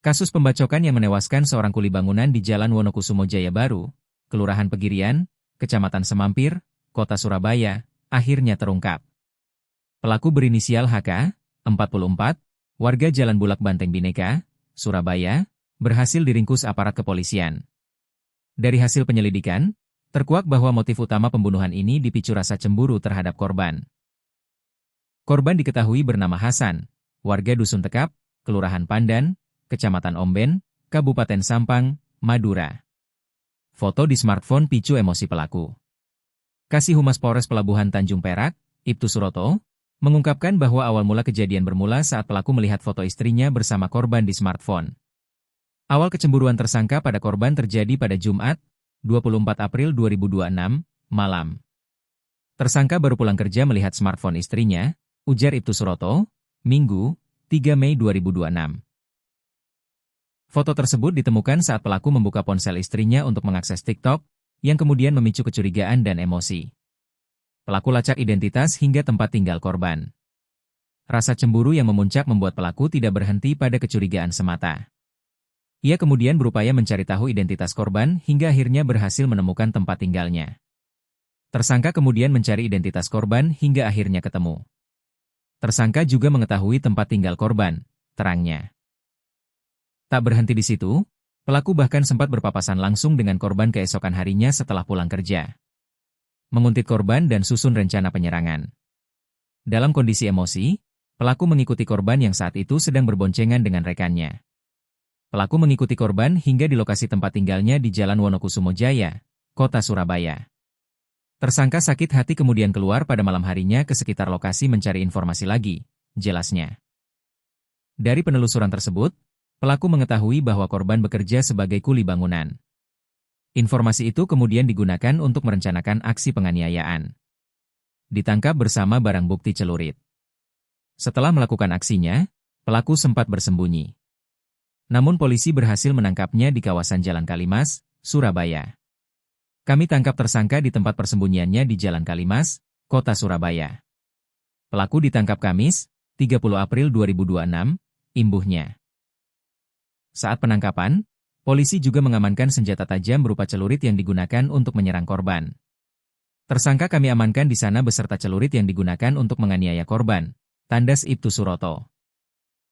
Kasus pembacokan yang menewaskan seorang kuli bangunan di Jalan Wonokusumo Jaya Baru, Kelurahan Pegirian, Kecamatan Semampir, Kota Surabaya, akhirnya terungkap. Pelaku berinisial HK, 44, warga Jalan Bulak Banteng Bhinneka, Surabaya, berhasil diringkus aparat kepolisian. Dari hasil penyelidikan, terkuak bahwa motif utama pembunuhan ini dipicu rasa cemburu terhadap korban. Korban diketahui bernama Hasan, warga Dusun Tekap, Kelurahan Pandan, Kecamatan Omben, Kabupaten Sampang, Madura. Foto di smartphone picu emosi pelaku. Kasih Humas Polres Pelabuhan Tanjung Perak, Ibtu Suroto, mengungkapkan bahwa awal mula kejadian bermula saat pelaku melihat foto istrinya bersama korban di smartphone. Awal kecemburuan tersangka pada korban terjadi pada Jumat, 24 April 2026, malam. Tersangka baru pulang kerja melihat smartphone istrinya, ujar Ibtu Suroto, Minggu, 3 Mei 2026. Foto tersebut ditemukan saat pelaku membuka ponsel istrinya untuk mengakses TikTok, yang kemudian memicu kecurigaan dan emosi. Pelaku lacak identitas hingga tempat tinggal korban. Rasa cemburu yang memuncak membuat pelaku tidak berhenti pada kecurigaan semata. Ia kemudian berupaya mencari tahu identitas korban hingga akhirnya berhasil menemukan tempat tinggalnya. Tersangka kemudian mencari identitas korban hingga akhirnya ketemu. Tersangka juga mengetahui tempat tinggal korban, terangnya. Tak berhenti di situ, pelaku bahkan sempat berpapasan langsung dengan korban keesokan harinya setelah pulang kerja. Menguntit korban dan susun rencana penyerangan. Dalam kondisi emosi, pelaku mengikuti korban yang saat itu sedang berboncengan dengan rekannya. Pelaku mengikuti korban hingga di lokasi tempat tinggalnya di Jalan Wonokusumo Jaya, Kota Surabaya. Tersangka sakit hati kemudian keluar pada malam harinya ke sekitar lokasi mencari informasi lagi, jelasnya. Dari penelusuran tersebut, pelaku mengetahui bahwa korban bekerja sebagai kuli bangunan. Informasi itu kemudian digunakan untuk merencanakan aksi penganiayaan. Ditangkap bersama barang bukti celurit. Setelah melakukan aksinya, pelaku sempat bersembunyi. Namun polisi berhasil menangkapnya di kawasan Jalan Kalimas, Surabaya. Kami tangkap tersangka di tempat persembunyiannya di Jalan Kalimas, Kota Surabaya. Pelaku ditangkap Kamis, 30 April 2026, imbuhnya. Saat penangkapan, polisi juga mengamankan senjata tajam berupa celurit yang digunakan untuk menyerang korban. Tersangka kami amankan di sana beserta celurit yang digunakan untuk menganiaya korban, tandas Ibtu Suroto.